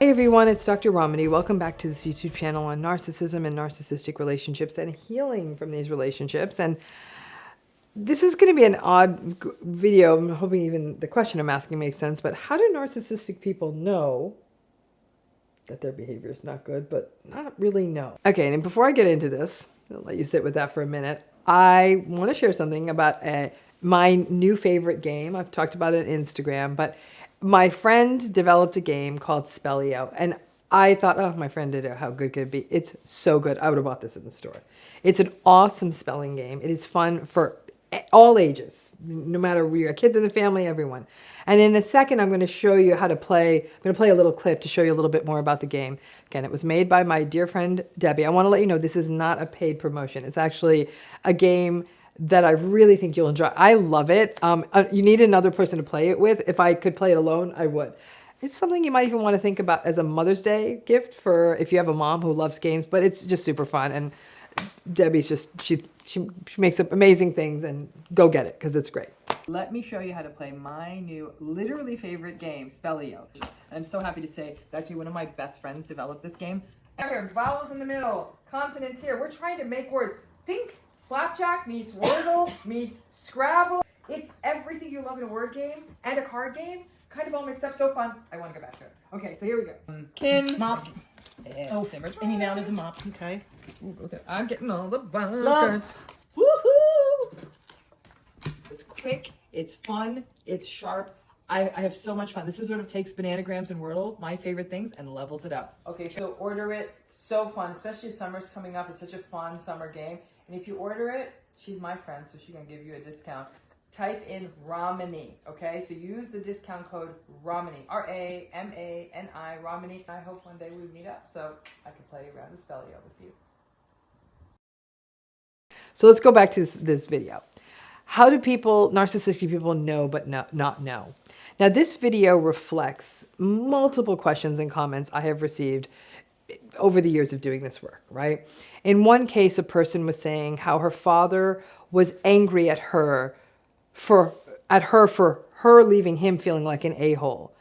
Hey everyone, it's Dr. Ramani. Welcome back to this YouTube channel on narcissism and narcissistic relationships and healing from these relationships. And this is going to be an odd video. I'm hoping even the question I'm asking makes sense, but how do narcissistic people know that their behavior is not good, but not really know? Okay, and before I get into this, I'll let you sit with that for a minute. I want to share something about my new favorite game. I've talked about it on Instagram, but my friend developed a game called Spello, and I thought, oh, my friend did it. How good could it be? It's so good. I would have bought this in the store. It's an awesome spelling game. It is fun for all ages, no matter where you're kids in the family, everyone. And in a second, I'm going to show you how to play. I'm going to play a little clip to show you a little bit more about the game. Again, it was made by my dear friend, Debbie. I want to let you know this is not a paid promotion. It's actually a game that I really think you'll enjoy. I love it. You need another person to play it with. If I could play it alone, I would. It's something you might even want to think about as a Mother's Day gift for if you have a mom who loves games, but it's just super fun. And Debbie's just, she makes up amazing things, and go get it because it's great. Let me show you how to play my new, literally favorite game, Spello. I'm so happy to say that actually one of my best friends developed this game. Here, vowels in the middle, consonants here. We're trying to make words. Think Slapjack meets Wordle meets Scrabble. It's everything you love in a word game and a card game, kind of all mixed up. So fun. I want to go back to it. Okay, so here we go. Kin. Mop. Oh, any noun is a mop. Okay. Ooh, okay. I'm getting all the cards. Woohoo! It's quick. It's fun. It's sharp. I have so much fun. This is sort of takes bananagrams and Wordle, my favorite things, and levels it up. Okay, so order it. So fun, especially as summer's coming up. It's such a fun summer game. And if you order it, she's my friend, so she's going to give you a discount. Type in RAMANI, okay? So use the discount code RAMANI, R-A-M-A-N-I, RAMANI. I hope one day we meet up so I can play around the Spello with you. So let's go back to this video. How do narcissistic people know but not know? Now this video reflects multiple questions and comments I have received over the years of doing this work, right? In one case, a person was saying how her father was angry at her for her leaving him feeling like an a-hole.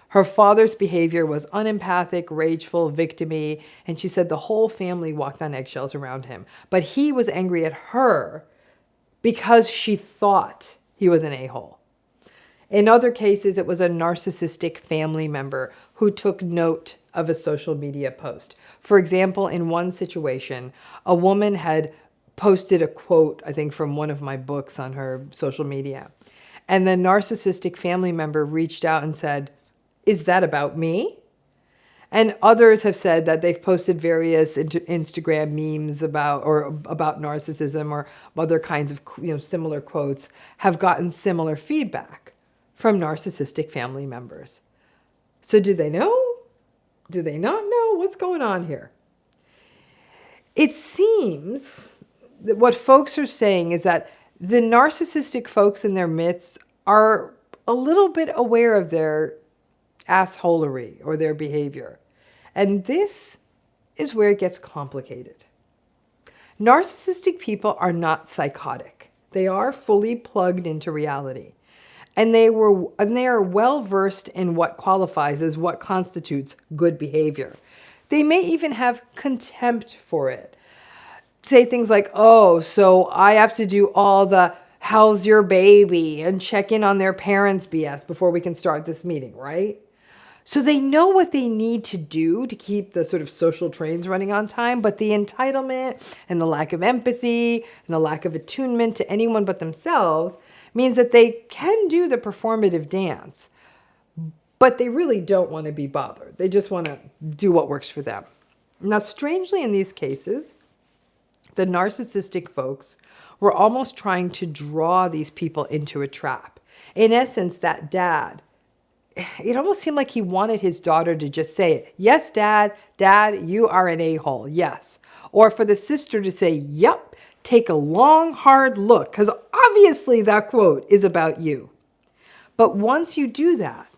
Her father's behavior was unempathic, rageful, victim-y, and she said the whole family walked on eggshells around him. But he was angry at her because she thought he was an a-hole. In other cases, it was a narcissistic family member who took note of a social media post. For example, in one situation, a woman had posted a quote, I think from one of my books on her social media. And the narcissistic family member reached out and said, "Is that about me?" And others have said that they've posted various Instagram memes about narcissism or other kinds of similar quotes, have gotten similar feedback from narcissistic family members. So do they know? Do they not know? What's going on here? It seems that what folks are saying is that the narcissistic folks in their midst are a little bit aware of their assholery or their behavior. And this is where it gets complicated. Narcissistic people are not psychotic. They are fully plugged into reality. And they are well versed in what qualifies as what constitutes good behavior. They may even have contempt for it. Say things like, "Oh, so I have to do all the how's your baby and check in on their parents' BS before we can start this meeting," right? So they know what they need to do to keep the sort of social trains running on time, but the entitlement and the lack of empathy and the lack of attunement to anyone but themselves means that they can do the performative dance, but they really don't want to be bothered. They just want to do what works for them. Now, strangely, in these cases, the narcissistic folks were almost trying to draw these people into a trap. In essence, that dad, it almost seemed like he wanted his daughter to just say it. "Yes, Dad, you are an a-hole, yes." Or for the sister to say, "Yep, take a long, hard look," because obviously that quote is about you. But once you do that,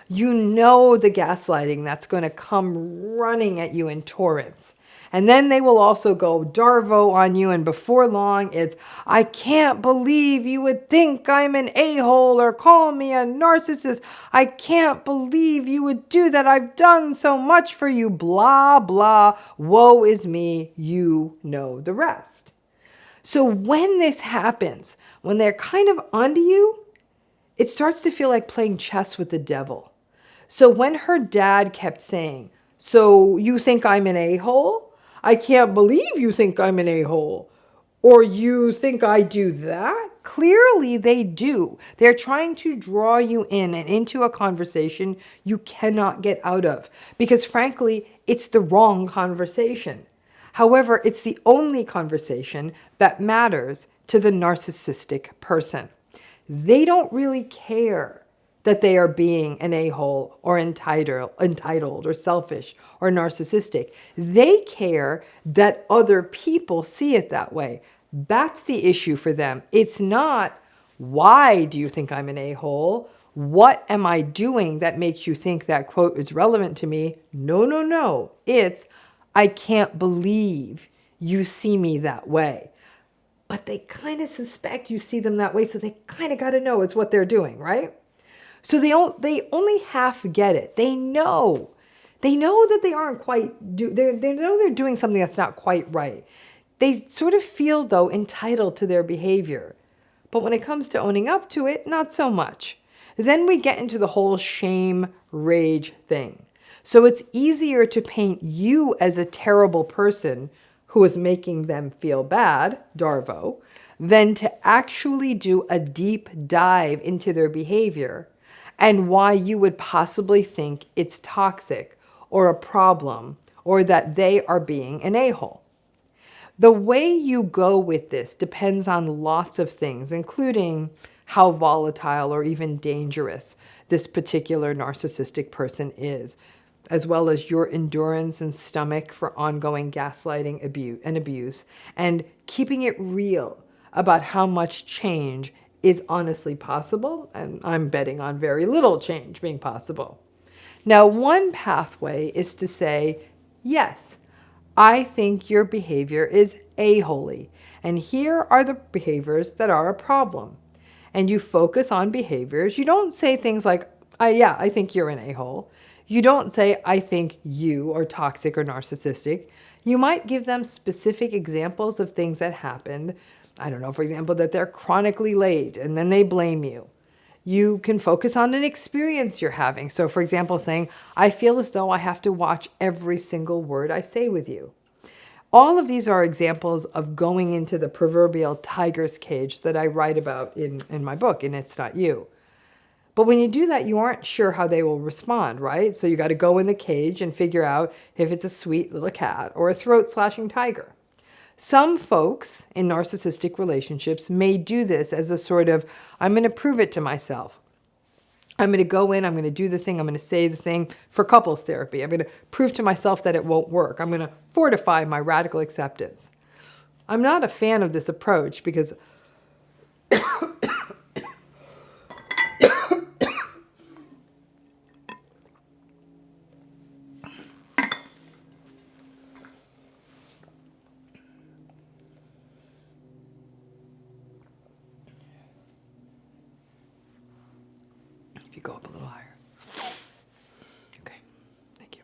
you know the gaslighting that's going to come running at you in torrents. And then they will also go Darvo on you. And before long, it's, I can't believe you would think I'm an a-hole or call me a narcissist. I can't believe you would do that. I've done so much for you. Blah, blah. Woe is me. You know the rest. So when this happens, when they're kind of onto you, it starts to feel like playing chess with the devil. So when her dad kept saying, so you think I'm an a-hole? I can't believe you think I'm an a-hole. Or you think I do that? Clearly they do. They're trying to draw you in and into a conversation you cannot get out of. Because frankly, it's the wrong conversation. However, it's the only conversation that matters to the narcissistic person. They don't really care that they are being an a-hole or entitled or selfish or narcissistic. They care that other people see it that way. That's the issue for them. It's not, why do you think I'm an a-hole? What am I doing that makes you think that quote is relevant to me? No, no, no. It's, I can't believe you see me that way. But they kind of suspect you see them that way, so they kind of got to know it's what they're doing, right? So they only half get it. They know that they aren't quite, they know they're doing something that's not quite right. They sort of feel, though, entitled to their behavior. But when it comes to owning up to it, not so much. Then we get into the whole shame, rage thing. So it's easier to paint you as a terrible person who is making them feel bad, Darvo, than to actually do a deep dive into their behavior and why you would possibly think it's toxic or a problem or that they are being an a-hole. The way you go with this depends on lots of things, including how volatile or even dangerous this particular narcissistic person is, as well as your endurance and stomach for ongoing gaslighting and abuse, and keeping it real about how much change is honestly possible, and I'm betting on very little change being possible. Now, one pathway is to say, yes, I think your behavior is a-holy, and here are the behaviors that are a problem. And you focus on behaviors. You don't say things like, I think you're an a-hole. You don't say, I think you are toxic or narcissistic. You might give them specific examples of things that happened. I don't know, for example, that they're chronically late and then they blame you. You can focus on an experience you're having. So for example, saying, I feel as though I have to watch every single word I say with you. All of these are examples of going into the proverbial tiger's cage that I write about in my book, and It's Not You. But when you do that, you aren't sure how they will respond, right? So you got to go in the cage and figure out if it's a sweet little cat or a throat-slashing tiger. Some folks in narcissistic relationships may do this as a sort of, I'm going to prove it to myself. I'm going to go in, I'm going to do the thing, I'm going to say the thing for couples therapy. I'm going to prove to myself that it won't work. I'm going to fortify my radical acceptance. I'm not a fan of this approach because if you go up a little higher. Okay, thank you.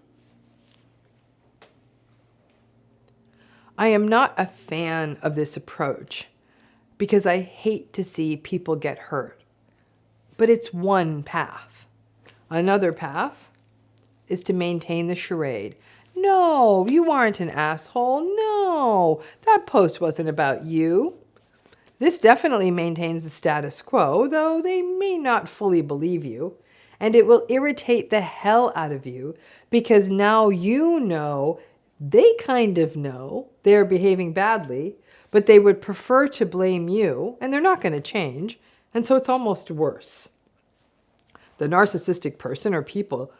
I am not a fan of this approach because I hate to see people get hurt. But it's one path. Another path is to maintain the charade. No, you aren't an asshole. No, that post wasn't about you. This definitely maintains the status quo, though they may not fully believe you. And it will irritate the hell out of you because now you know, they kind of know they're behaving badly, but they would prefer to blame you, and they're not going to change. And so it's almost worse. The narcissistic person or people,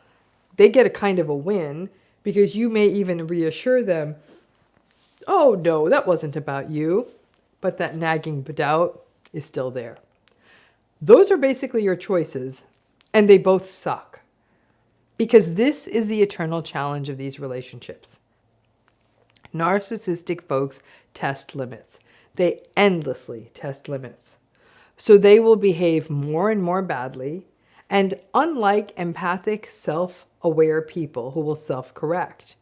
they get a kind of a win because you may even reassure them, oh no, that wasn't about you. But that nagging doubt is still there. Those are basically your choices, and they both suck. Because this is the eternal challenge of these relationships. Narcissistic folks test limits. They endlessly test limits. So they will behave more and more badly. And unlike empathic, self-aware people who will self-correct,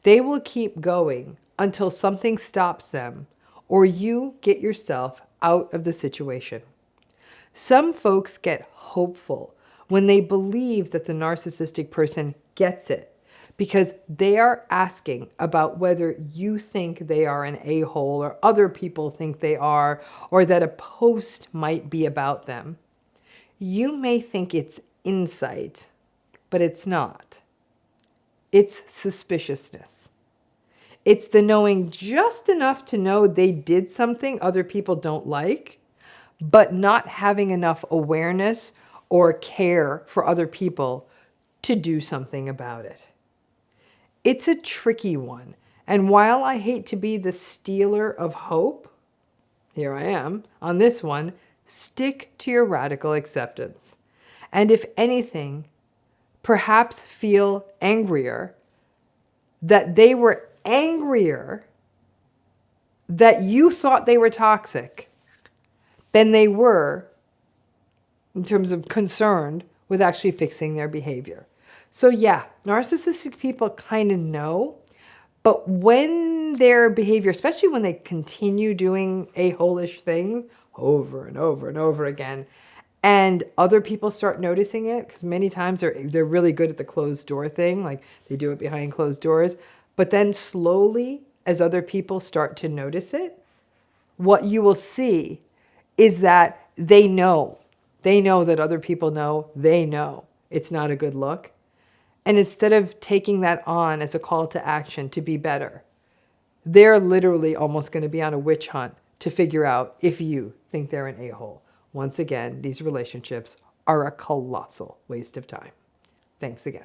they will keep going until something stops them or you get yourself out of the situation. Some folks get hopeful when they believe that the narcissistic person gets it because they are asking about whether you think they are an a-hole or other people think they are, or that a post might be about them. You may think it's insight, but it's not. It's suspiciousness. It's the knowing just enough to know they did something other people don't like, but not having enough awareness or care for other people to do something about it. It's a tricky one. And while I hate to be the stealer of hope, here I am on this one, stick to your radical acceptance. And if anything, perhaps feel angrier that they were angrier that you thought they were toxic than they were in terms of concerned with actually fixing their behavior. So yeah, narcissistic people kind of know, but when their behavior, especially when they continue doing a-hole-ish things over and over and over again, and other people start noticing it, because many times they're really good at the closed door thing, like they do it behind closed doors, but then slowly, as other people start to notice it, what you will see is that they know that other people know, they know it's not a good look. And instead of taking that on as a call to action to be better, they're literally almost going to be on a witch hunt to figure out if you think they're an a-hole. Once again, these relationships are a colossal waste of time. Thanks again.